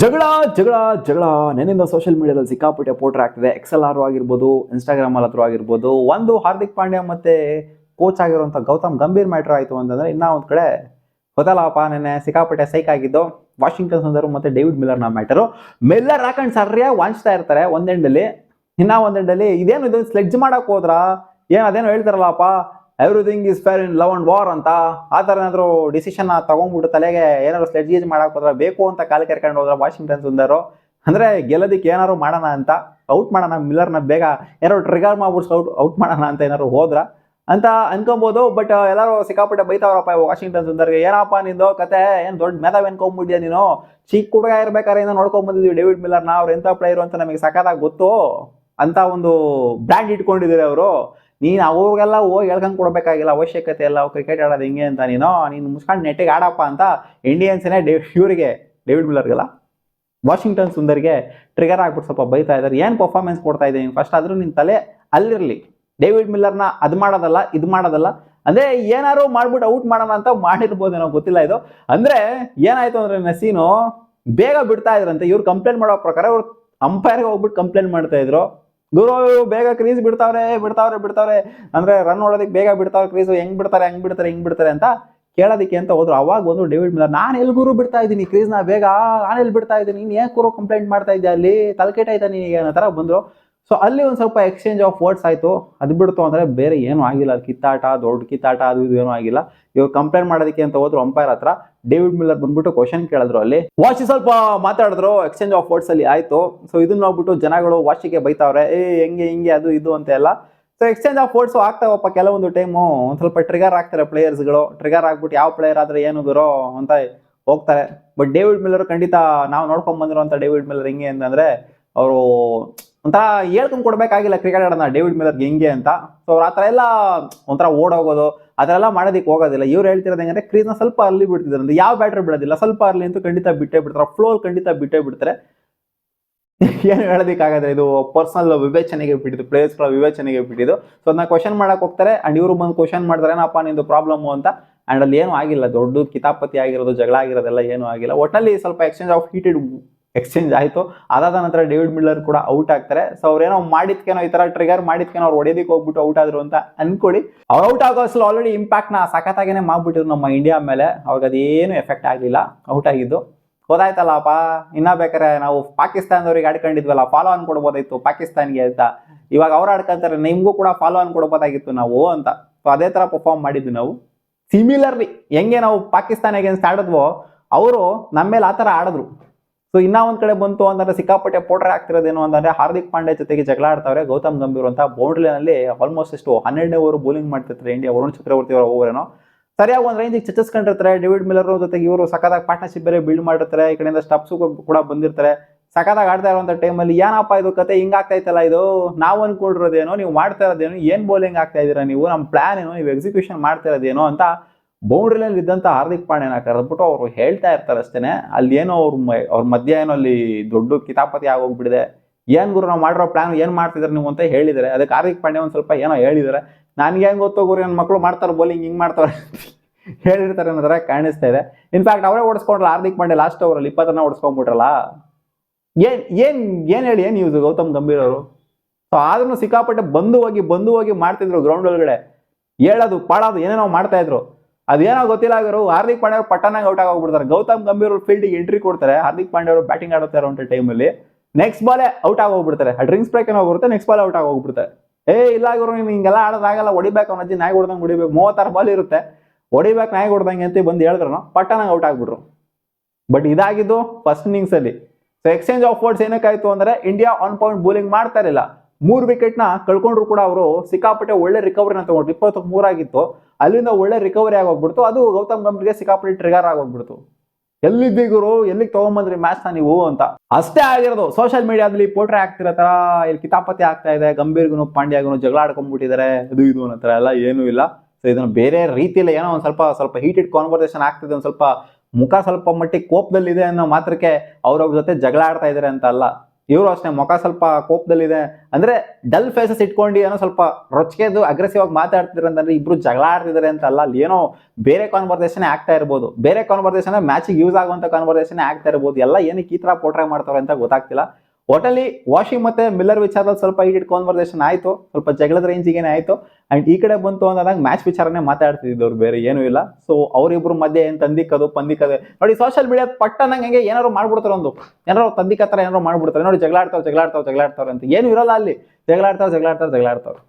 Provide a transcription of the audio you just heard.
ಜಗಳ ಜಗಳ ಜಗಳ ನೆನ್ನಿಂದ ಸೋಷಿಯಲ್ ಮೀಡಿಯಾದಲ್ಲಿ ಸಿಕ್ಕಾಪಟ್ಟೆ ಪೋಟ್ರ್ ಆಗ್ತಿದೆ. XLR ಆಗಿರ್ಬೋದು, ಇನ್ಸ್ಟಾಗ್ರಾಮಲ್ಲಿ ಹತ್ರ ಆಗಿರ್ಬೋದು. ಒಂದು ಹಾರ್ದಿಕ್ ಪಾಂಡ್ಯ ಮತ್ತೆ ಕೋಚ್ ಆಗಿರುವಂಥ ಗೌತಮ್ ಗಂಭೀರ್ ಮ್ಯಾಟ್ರ್ ಆಯಿತು ಅಂತಂದರೆ, ಇನ್ನೂ ಒಂದು ಕಡೆ ಗೊತ್ತಲ್ಲಪ್ಪ ನೆನ್ನೆ ಸಿಕ್ಕಾಪಟ್ಟೆ ಸೈಕ್ ಆಗಿದ್ದು ವಾಷಿಂಗ್ಟನ್ ಸುಂದರ್ ಮತ್ತು ಡೇವಿಡ್ ಮಿಲ್ಲರ್ನ ಮ್ಯಾಟರು. ಮಿಲ್ಲರ್ ಹಾಕೊಂಡು ಸರಿಯಾಗಿ ವಾಂಚ್ತಾ ಇರ್ತಾರೆ ಒಂದೆಂಡಲ್ಲಿ, ಇನ್ನೂ ಒಂದೆಂಡಲ್ಲಿ ಇದೇನು ಇದು ಸ್ಲೆಡ್ಜ್ ಮಾಡೋಕೆ ಹೋದ್ರಾ, ಏನು ಅದೇನೋ ಹೇಳ್ತಾರಲ್ಲಪ್ಪ everything is fair in love and war ಅಂತ. ಆ ಥರ ಏನಾದರೂ ಡಿಸಿಷನ್ ತಗೊಂಡ್ಬಿಟ್ಟು ತಲೆಗೆ ಏನಾದ್ರು ಸ್ಲೆಡ್ಜ್ ಗೀಜ್ ಮಾಡಕ್ಕೆ ಹೋದ್ರೆ ಬೇಕು ಅಂತ ಕಾಲು ಕೆರ್ಕೊಂಡು ಹೋದ್ರೆ ವಾಷಿಂಗ್ಟನ್ ಸುಂದರು, ಅಂದರೆ ಗೆಲ್ಲೋದಕ್ಕೆ ಏನಾದ್ರು ಮಾಡೋಣ ಅಂತ, ಔಟ್ ಮಾಡೋಣ ಮಿಲ್ಲರ್ನ ಬೇಗ ಏನಾದ್ರು ಟ್ರಿಗರ್ ಮಾಡ್ಬಿಟ್ಟು ಔಟ್ ಮಾಡೋಣ ಅಂತ ಏನಾದ್ರು ಹೋದ್ರ ಅಂತ ಅನ್ಕೊಬೋದು. ಬಟ್ ಎಲ್ಲರೂ ಸಿಕ್ಕಾಪಟ್ಟೆ ಬೈತಾವ್ರಪ್ಪ ವಾಷಿಂಗ್ಟನ್ ಸುಂದರ್ಗೆ. ಏನಪ್ಪ ನಿಂದು ಕತೆ, ಏನು ದೊಡ್ಡ ಮೇಧಾವಿ ಅನ್ಕೊಂಬಿದ್ಯಾ ನೀನು, ಚಿಕ್ಕ ಹುಡುಗ ಇರ್ಬೇಕಾದ್ರೆ ಏನೋ ನೋಡ್ಕೊಂಬಂದಿದ್ವಿ ಡೇವಿಡ್ ಮಿಲ್ಲರ್ನ, ಅವ್ರು ಎಂಥ ಪ್ಲೇಯರು ಅಂತ ನಮಗೆ ಸಖತ್ತಾಗಿ ಗೊತ್ತು ಅಂತ ಒಂದು ಬ್ರ್ಯಾಂಡ್ ಇಟ್ಕೊಂಡಿದ್ದಾರೆ ಅವರು. ನೀನು ಅವ್ರಿಗೆಲ್ಲ ಹೋಗಿ ಹೇಳ್ಕೊಂಡು ಕೊಡಬೇಕಾಗಿಲ್ಲ ಅವಶ್ಯಕತೆ ಇಲ್ಲ, ಅವ್ರು ಕ್ರಿಕೆಟ್ ಆಡೋದು ಹಿಂಗೆ ಅಂತ. ನೀನು ಮುಸ್ಕೊಂಡು ನೆಟ್ಟಿಗೆ ಆಡಪ್ಪ ಅಂತ ಇಂಡಿಯನ್ಸೇ ಇವರಿಗೆ ಡೇವಿಡ್ ಮಿಲ್ಲರ್ಗೆಲ್ಲ ವಾಷಿಂಗ್ಟನ್ ಸುಂದರ್ಗೆ ಟ್ರಿಗರ್ ಆಗ್ಬಿಟ್ಟು ಸ್ವಲ್ಪ ಬೈತಾ ಇದ್ದಾರೆ. ಏನು ಪರ್ಫಾರ್ಮೆನ್ಸ್ ಕೊಡ್ತಾ ಇದೆ ನೀನು, ಫಸ್ಟ್ ಆದರೂ ನಿನ್ನ ತಲೆ ಅಲ್ಲಿರಲಿ. ಡೇವಿಡ್ ಮಿಲ್ಲರ್ನ ಅದು ಮಾಡೋದಲ್ಲ ಇದು ಮಾಡೋದಲ್ಲ, ಅಂದರೆ ಏನಾರು ಮಾಡ್ಬಿಟ್ಟು ಔಟ್ ಮಾಡೋಣ ಅಂತ ಮಾಡಿರ್ಬೋದೇನೋ ಗೊತ್ತಿಲ್ಲ. ಇದು ಅಂದರೆ ಏನಾಯಿತು ಅಂದರೆ ನಸೀನು ಬೇಗ ಬಿಡ್ತಾ ಇದ್ರಂತೆ. ಇವ್ರು ಕಂಪ್ಲೇಂಟ್ ಮಾಡೋ ಪ್ರಕಾರ ಇವ್ರು ಅಂಪೈರ್ಗೆ ಹೋಗ್ಬಿಟ್ಟು ಕಂಪ್ಲೇಂಟ್ ಮಾಡ್ತಾ ಇದ್ರು. ಗುರು ಬೇಗ ಕ್ರೀಸ್ ಬಿಡ್ತಾವ್ರೆ ಅಂದ್ರೆ ರನ್ ಹೊಡೋದಕ್ಕೆ ಬೇಗ ಬಿಡ್ತಾವ್ರೆ, ಕ್ರೀಸು ಹೆಂಗ್ ಬಿಡ್ತಾರೆ ಅಂತ ಕೇಳೋದಕ್ಕೆ ಅಂತ ಹೋದ್ರು. ಅವಾಗ ಒಂದು ಡೇವಿಡ್ ಮಿಲ್ಲರ್, ನಾನು ಎಲ್ಲಿ ಗುರು ಬಿಡ್ತಾ ಇದ್ದೀನಿ ಕ್ರೀಸ್ನ ಬೇಗ, ನಾನು ಎಲ್ಲಿ ಬಿಡ್ತಾ ಇದ್ದೀನಿ, ನೀನು ಏನ್ ಗುರು ಕಂಪ್ಲೇಂಟ್ ಮಾಡ್ತಾ ಇದ್ದೆ, ಅಲ್ಲಿ ತಲೆಕೆಟ್ಟ ಆಯ್ತಾ ನಿನಗೆ ಅನ್ನೋ ಥರ ಬಂದರು. ಸೊ ಅಲ್ಲಿ ಒಂದು ಸ್ವಲ್ಪ ಎಕ್ಸ್ಚೇಂಜ್ ಆಫ್ ವರ್ಡ್ಸ್ ಆಯಿತು. ಅದು ಬಿಡ್ತು ಅಂದರೆ ಬೇರೆ ಏನೂ ಆಗಿಲ್ಲ, ಕಿತ್ತಾಟ ದೊಡ್ಡ ಕಿತ್ತಾಟ ಅದು ಇದು ಏನೂ ಆಗಿಲ್ಲ. ಇವ್ರು ಕಂಪ್ಲೇಂಟ್ ಮಾಡೋದಕ್ಕೆ ಅಂತ ಹೋದ್ರು ಅಂಪೈರ್ ಹತ್ರ. ಡೇವಿಡ್ ಮಿಲ್ಲರ್ ಬಂದ್ಬಿಟ್ಟು ಕ್ವಶನ್ ಕೇಳಿದ್ರು, ಅಲ್ಲಿ ವಾಚ್ ಸ್ವಲ್ಪ ಮಾತಾಡಿದ್ರು, ಎಕ್ಸ್ಚೇಂಜ್ ಆಫ್ ವರ್ಡ್ಸ್ ಅಲ್ಲಿ ಆಯಿತು. ಸೊ ಇದನ್ನ ನೋಡ್ಬಿಟ್ಟು ಜನಗಳು ವಾಚಿಗೆ ಬೈತಾವ್ರೆ, ಹಿಂಗೆ ಹಿಂಗೆ ಅದು ಇದು ಅಂತ ಎಲ್ಲ. ಸೊ ಎಕ್ಸ್ಚೇಂಜ್ ಆಫ್ ವರ್ಡ್ಸು ಆಗ್ತಾವಪ್ಪ ಕೆಲವೊಂದು ಟೈಮು, ಒಂದು ಸ್ವಲ್ಪ ಟ್ರಿಗರ್ ಆಗ್ತಾರೆ ಪ್ಲೇಯರ್ಸ್ಗಳು. ಟ್ರಿಗರ್ ಆಗ್ಬಿಟ್ಟು ಯಾವ ಪ್ಲೇಯರ್ ಆದರೆ ಏನು ಗುರು ಅಂತ ಹೋಗ್ತಾರೆ. ಬಟ್ ಡೇವಿಡ್ ಮಿಲ್ಲರ್ ಖಂಡಿತ ನಾವು ನೋಡ್ಕೊಂಡ್ ಬಂದಿರುವಂಥ ಡೇವಿಡ್ ಮಿಲ್ಲರ್ ಹೆಂಗೆ ಅಂತಂದರೆ, ಅವರು ಒಂಥರ ಹೇಳ್ಕೊಂಡು ಕೊಡಬೇಕಾಗಿಲ್ಲ ಕ್ರಿಕೆಟ್ ಆಡೋಣ ಡೇವಿಡ್ ಮಿಲ್ಲರ್ಗೆ ಹೆಂಗೆ ಅಂತ. ಸೊ ಅವ್ರು ಆ ಥರ ಎಲ್ಲ ಒಂಥರ ಓಡೋಗೋದು ಅದೆಲ್ಲ ಮಾಡೋದಕ್ಕೆ ಹೋಗೋದಿಲ್ಲ. ಇವ್ರು ಹೇಳ್ತಿರೋದು ಹೆಂಗಂದ್ರೆ, ಕ್ರೀಸ್ನ ಸ್ವಲ್ಪ ಅರ್ಲಿ ಬಿಡ್ತಿದ್ದಾರೆ ಅಂದ್ರೆ ಯಾವ ಬ್ಯಾಟ್ರಿ ಬಿಡೋದಿಲ್ಲ, ಸ್ವಲ್ಪ ಅರ್ಲಿ ಅಂತೂ ಖಂಡಿತ ಬಿಟ್ಟೇ ಬಿಡ್ತಾರೆ, ಫ್ಲೋರ್ ಖಂಡಿತ ಬಿಟ್ಟೇ ಬಿಡ್ತಾರೆ. ಏನು ಹೇಳೋದಕ್ಕಾಗತ್ತೆ, ಇದು ಪರ್ಸನಲ್ ವಿವೇಚನೆಗೆ ಬಿಟ್ಟಿದ್ದು, ಪ್ಲೇಯರ್ಸ್ಗಳ ವಿವೇಚನೆಗೆ ಬಿಟ್ಟಿದ್ದು. ಸೊ ಅದನ್ನ ಕ್ವಶನ್ ಮಾಡಕ್ಕೆ ಹೋಗ್ತಾರೆ ಅಂಡ್ ಇವರು ಬಂದು ಕ್ವಶನ್ ಮಾಡ್ತಾರೆ, ಏನಪ್ಪ ನಿಂದು ಪ್ರಾಬ್ಲಮ್ಮು ಅಂತ. ಅಂಡ್ ಅಲ್ಲಿ ಏನೂ ಆಗಿಲ್ಲ, ದೊಡ್ಡ ಕಿತಾಪತಿ ಆಗಿರೋದು ಜಗಳ ಆಗಿರೋದೆಲ್ಲ ಏನೂ ಆಗಿಲ್ಲ. ಒಟ್ಟಲ್ಲಿ ಸ್ವಲ್ಪ ಎಕ್ಸ್ಚೇಂಜ್ ಆಫ್ ಹೀಟೆಡ್ ಎಕ್ಸ್ಚೇಂಜ್ ಆಯಿತು. ಅದಾದ ನಂತರ ಡೇವಿಡ್ ಮಿಲ್ಲರ್ ಕೂಡ ಔಟ್ ಆಗ್ತಾರೆ. ಸೊ ಅವ್ರೇನೋ ಮಾಡಿದ್ಕೇನೋ ಈ ಥರ ಟ್ರಿಗರ್ ಮಾಡಿದ್ಕೇನೋ ಅವ್ರು ಹೊಡೆಯೋದಕ್ಕೆ ಹೋಗ್ಬಿಟ್ಟು ಔಟ್ ಆದ್ರು ಅಂತ ಅನ್ಕೊಳ್ಳಿ. ಅವ್ರು ಔಟ್ ಆಗೋ ಅಸಲು ಆಲ್ರೆಡಿ ಇಂಪ್ಯಾಕ್ಟ್ನ ಸಖತ್ತಾಗೇನೆ ಮಾಡ್ಬಿಟ್ಟಿದ್ರು ನಮ್ಮ ಇಂಡಿಯಾ ಮೇಲೆ. ಅವ್ರಿಗೆ ಅದೇನು ಎಫೆಕ್ಟ್ ಆಗಲಿಲ್ಲ ಔಟ್ ಆಗಿದ್ದು. ಗೊತ್ತಾಯ್ತಲ್ಲಪ್ಪ. ಇನ್ನ ಬೇಕಾರೆ ನಾವು ಪಾಕಿಸ್ತಾನದವ್ರಿಗೆ ಆಡ್ಕೊಂಡಿದ್ವಲ್ಲ, ಫಾಲೋ ಆನ್ ಕೊಡ್ಬೋದಾಯ್ತು ಪಾಕಿಸ್ತಾನ್ಗೆ ಅಂತ. ಇವಾಗ ಅವ್ರು ಆಡ್ಕೊಂತಾರೆ, ನಿಮಗೂ ಕೂಡ ಫಾಲೋ ಆನ್ ಕೊಡ್ಬೋದಾಗಿತ್ತು ನಾವು ಅಂತ. ಸೊ ಅದೇ ಥರ ಪರ್ಫಾರ್ಮ್ ಮಾಡಿದ್ವಿ ನಾವು. ಸಿಮಿಲರ್ಲಿ ಹೆಂಗೆ ನಾವು ಪಾಕಿಸ್ತಾನ ಅಗೇನ್ಸ್ಟ್ ಆಡಿದ್ವೋ, ಅವರು ನಮ್ಮ ಮೇಲೆ ಆ ಥರ ಆಡಿದ್ರು. ಸೊ ಇನ್ನೂ ಒಂದು ಕಡೆ ಬಂತು ಅಂತಂದ್ರೆ, ಸಿಕ್ಕಾಪಟ್ಟೆ ಪೋಟ್ರೆ ಆಗ್ತಿರೋದೇನು ಅಂತಂದ್ರೆ, ಹಾರ್ದಿಕ್ ಪಾಂಡ್ಯ ಜೊತೆಗೆ ಜಗಳ ಆಡ್ತಾವ್ರೆ ಗೌತಮ್ ಗಂಭೀರ್ ಅಂತ. ಬೌಂಡ್ರಿನಲ್ಲಿ ಆಲ್ಮೋಸ್ಟ್ ಎಷ್ಟು 12ನೇ ಓವರ್ ಬೌಲಿಂಗ್ ಮಾಡ್ತಿರ್ತಾರೆ ಇಂಡಿಯಾ. ವರುಣ್ ಚಕ್ರವರ್ತಿ ಅವರ ಓವರೇನೋ ಸರಿಯಾಗಿ ಒಂದು ರೇಂಜಿಗೆ ಚಚ್ಚಿಸ್ಕೊಂಡಿರ್ತಾರೆ. ಡೇವಿಡ್ ಮಿಲ್ಲರ್ ಜೊತೆಗೆ ಇವರು ಸಖತ್ತಾಗಿ ಪಾರ್ಟ್ನರ್ಶಿಪ್ ಬೇರೆ ಬಿಲ್ಡ್ ಮಾಡಿರ್ತಾರೆ. ಈ ಕಡೆಯಿಂದ ಸ್ಟಪ್ಸು ಕೂಡ ಬಂದಿರ್ತಾರೆ. ಸಖತ್ತಾಗಿ ಆಡ್ತಾ ಇರುವಂಥ ಟೈಮಲ್ಲಿ ಏನಪ್ಪ ಇದು ಕತೆ ಹಿಂಗಾಗ್ತಾ ಇತ್ತಲ್ಲ, ಇದು ನಾವು ಅನ್ಕೊಂಡಿರೋದೇನೋ, ನೀವು ಮಾಡ್ತಾ ಇರೋದೇನೋ, ಏನು ಬೌಲಿಂಗ್ ಆಗ್ತಾ ಇದ್ದೀರಾ ನೀವು, ನಮ್ಮ ಪ್ಲಾನ್ ಏನೋ, ನೀವು ಎಕ್ಸಿಕ್ಯೂಷನ್ ಮಾಡ್ತಾ ಇರೋದೇನೋ ಅಂತ ಬೌಂಡ್ರಿನಲ್ಲಿ ಇದ್ದಂಥ ಹಾರ್ದಿಕ್ ಪಾಂಡ್ಯನ ಕರೆದ್ಬಿಟ್ಟು ಅವರು ಹೇಳ್ತಾ ಇರ್ತಾರೆ ಅಷ್ಟೇ. ಅಲ್ಲಿ ಏನೋ ಅವ್ರ ಮಧ್ಯ ಏನೋ ಅಲ್ಲಿ ದೊಡ್ಡ ಕಿತಾಪತಿ ಆಗೋಗ್ಬಿಟ್ಟಿದೆ. ಏನು ಗುರು ನಾವು ಮಾಡಿರೋ ಪ್ಲಾನ್ ಏನು ಮಾಡ್ತಿದ್ದಾರೆ ನೀವು ಅಂತ ಹೇಳಿದ್ದಾರೆ. ಅದಕ್ಕೆ ಹಾರ್ದಿಕ್ ಪಾಂಡ್ಯ ಒಂದು ಸ್ವಲ್ಪ ಏನೋ ಹೇಳಿದ್ದಾರೆ. ನನಗೆ ಹೆಂಗೆ ಗೊತ್ತೋ ಗುರು, ನನ್ನ ಮಕ್ಕಳು ಮಾಡ್ತಾರೆ ಬೌಲಿಂಗ್ ಹಿಂಗೆ ಮಾಡ್ತಾರೆ ಹೇಳಿರ್ತಾರೆ ಅನ್ನೋ ಥರ ಕಾಣಿಸ್ತಾ ಇದೆ. ಇನ್ಫ್ಯಾಕ್ಟ್ ಅವರೇ ಓಡಿಸ್ಕೊಂಡ್ರಲ್ಲ ಹಾರ್ದಿಕ್ ಪಾಂಡ್ಯ ಲಾಸ್ಟ್ ಓವರಲ್ಲಿ 20 ರನ್ ಓಡಿಸ್ಕೊಂಡ್ಬಿಟ್ರಲ್ಲ. ಏನು ಹೇಳಿ ಏನು ಯೂಸ್ ಗೌತಮ್ ಗಂಭೀರ್ ಅವರು. ಸೊ ಆದ್ರೂ ಸಿಕ್ಕಾಪಟ್ಟೆ ಬಂದು ಹೋಗಿ ಮಾಡ್ತಿದ್ರು ಗ್ರೌಂಡ್ ಒಳಗಡೆ, ಹೇಳೋದು ಪಾಡೋದು ಏನೇನೋ ಮಾಡ್ತಾ ಇದ್ರು. ಅದೇನೋ ಗೊತ್ತಿಲ್ಲ ಆಗಿರೋ ಹಾರ್ದಿಕ್ ಪಾಂಡ್ಯ ಅವರು ಪಟ್ಟನಾಗ ಔಟ್ ಆಗೋಗ್ಬಿಡ್ತಾರೆ. ಗೌತಮ್ ಗಂಭೀರ್ ಅವರು ಫೀಲ್ಡಿಗೆ ಎಂಟ್ರಿ ಕೊಡ್ತಾರೆ, ಹಾರ್ದಿಕ್ ಪಾಂಡ್ಯ ಅವರು ಬ್ಯಾಟಿಂಗ್ ಆಡುತ್ತಾ ಇರೋ ಟೈಮಲ್ಲಿ ನೆಕ್ಸ್ಟ್ ಬಾಲೇ ಔಟ್ ಆಗೋಗ್ಬಿಡ್ತಾರೆ. ಆ ಡ್ರಿಂಕ್ಸ್ ಬ್ರೇಕ್ ಏನೋ ಬರುತ್ತೆ, ನೆಕ್ಸ್ಟ್ ಬಾಲ್ ಔಟ್ ಆಗೋಗ್ಬಿಡ್ತಾರೆ. ಇಲ್ಲ ಆಗಿರೋ ನೀನು ಹಿಂಗೆಲ್ಲ ಆಡೋದಾಗಲ್ಲ, ಹೊಡಿಬೇಕು ಅವನ ಅಜ್ಜಿ ನಾಯಿ ಹೊಡ್ದಂಗೆ ಹೊಡಿಬೇಕು, 36 ಬಾಲ್ ಇರುತ್ತೆ, ಹೊಡಿಬೇಕು ನಾಯಿ ಹೊಡ್ದಂಗೆ ಅಂತ ಬಂದು ಹೇಳಿದ್ರು, ಪಟ್ಟನಾಗ ಔಟ್ ಆಗ್ಬಿಟ್ರು. ಬಟ್ ಇದಾಗಿದ್ದು ಫಸ್ಟ್ ಇನ್ನಿಂಗ್ಸಲ್ಲಿ. ಸೊ ಎಕ್ಸ್ಚೇಂಜ್ ಆಫ್ ವರ್ಡ್ಸ್ ಏನಕ್ಕಾಯ್ತು ಅಂದರೆ, ಇಂಡಿಯಾ ಆನ್ ಪಾಯಿಂಟ್ ಬೌಲಿಂಗ್ ಮಾಡ್ತಾ ಇರಲಿಲ್ಲ. 3 ವಿಕೆಟ್ನ ಕಳ್ಕೊಂಡ್ರು ಕೂಡ ಅವರು ಸಿಕ್ಕಾಪಟ್ಟೆ ಒಳ್ಳೆ ರಿಕವರಿನ ತಗೊಂಡ್ರು. 23 ಆಗಿತ್ತು, ಅಲ್ಲಿಂದ ಒಳ್ಳೆ ರಿಕವರಿ ಆಗೋಗ್ಬಿಡ್ತು. ಅದು ಗೌತಮ್ ಗಂಭೀರ್ಗೆ ಸಿಕ್ಕಾಪಟ್ಟೆ ಟ್ರಿಗರ್ ಆಗೋಗ್ಬಿಡ್ತು. ಎಲ್ಲಿದ್ದಿ ಗುರು, ಎಲ್ಲಿಗೆ ತಗೊಂಬಂದ್ರಿ ಮ್ಯಾಚ್ನ ನೀವು ಅಂತ ಅಷ್ಟೇ ಆಗಿರೋದು. ಸೋಷಿಯಲ್ ಮೀಡಿಯಾದಲ್ಲಿ ಪೋಟ್ರೆ ಆಗ್ತಿರೋ ಥರ ಇಲ್ಲಿ ಕಿತಾಪತಿ ಆಗ್ತಾ ಇದೆ. ಗಂಭೀರ್ಗೂ ಪಾಂಡ್ಯಗೂ ಜಗಳ ಆಡ್ಕೊಂಡ್ಬಿಟ್ಟಿದ್ದಾರೆ, ಅದು ಇದು ಅನ್ನೋ ಥರ ಎಲ್ಲ ಏನೂ ಇಲ್ಲ. ಸೊ ಇದನ್ನು ಬೇರೆ ರೀತಿಯಲ್ಲಿ ಏನೋ ಒಂದು ಸ್ವಲ್ಪ ಹೀಟೆಡ್ ಕಾನ್ವರ್ಸೇಷನ್ ಆಗ್ತಿದೆ, ಒಂದು ಸ್ವಲ್ಪ ಮುಖ ಸ್ವಲ್ಪ ಮಟ್ಟಿಗೆ ಕೋಪದಲ್ಲಿದೆ ಅನ್ನೋ ಮಾತ್ರಕ್ಕೆ ಅವ್ರವ್ರ ಜೊತೆ ಜಗಳ ಆಡ್ತಾ ಇದ್ದಾರೆ ಅಂತ ಅಲ್ಲ. ಇವರು ಅಷ್ಟೇ ಮುಖ ಸ್ವಲ್ಪ ಕೋಪದಲ್ಲಿದೆ ಅಂದ್ರೆ ಡಲ್ ಫೇಸಸ್ ಇಟ್ಕೊಂಡು ಏನೋ ಸ್ವಲ್ಪ ರೊಚ್ಕೆದು ಅಗ್ರೆಸಿವ್ ಆಗಿ ಮಾತಾಡ್ತಿದ್ರೆ ಅಂತಂದ್ರೆ ಇಬ್ರು ಜಗಳ ಆಡ್ತಿದ್ದಾರೆ ಅಂತ ಅಲ್ಲ, ಅಲ್ಲಿ ಏನೋ ಬೇರೆ ಕಾನ್ವರ್ಸೇಷನ್ ಆಗ್ತಾ ಇರ್ಬೋದು, ಬೇರೆ ಕಾನ್ವರ್ಸೇಷನ್ ಮ್ಯಾಚಿಗೆ ಯೂಸ್ ಆಗುವಂತ ಕಾನ್ವರ್ಸೇಷನ್ ಆಗ್ತಾ ಇರ್ಬೋದು. ಎಲ್ಲ ಏನಕ್ಕೆ ಈ ತರ ಪೋಟ್ರೆ ಮಾಡ್ತಾರೆ ಅಂತ ಗೊತ್ತಾಗ್ತಿಲ್ಲ. ಒಟ್ಟಲ್ಲಿ ವಾಷಿಂಗ್ ಮತ್ತೆ ಮಿಲ್ಲರ್ ವಿಚಾರದಲ್ಲಿ ಸ್ವಲ್ಪ ಹೀಟೆಡ್ ಕಾನ್ವರ್ಸೇಷನ್ ಆಯ್ತು, ಸ್ವಲ್ಪ ಜಗಳದ ರೇಂಜಿಗೆ ಆಯ್ತು. ಅಂಡ್ ಈ ಕಡೆ ಬಂತು ಅಂದಾಗ ಮ್ಯಾಚ್ ವಿಚಾರನೇ ಮಾತಾಡ್ತಿದ್ದವ್ರು, ಬೇರೆ ಏನೂ ಇಲ್ಲ. ಸೊ ಅವರಿಬ್ರು ಮಧ್ಯೆ ಏನ್ ತಂದಿಕ್ಕದು ಪಂದಿಕ್ಕದೆ ನೋಡಿ, ಸೋಷಿಯಲ್ ಮೀಡಿಯಾ ಪಟ್ಟನಂಗೆ ಏನಾರು ಮಾಡ್ಬಿಡ್ತಾರೆ, ಒಂದು ಏನಾರು ತಂದಿಕ್ಕತ್ತರ ಏನಾರು ಮಾಡ್ಬಿಡ್ತಾರೆ ನೋಡಿ, ಜಗಳಾಡ್ತಾವ್ ಅಂತ ಏನು ಇರಲ್ಲ ಅಲ್ಲಿ, ಜಗಳಾಡ್ತಾವ್.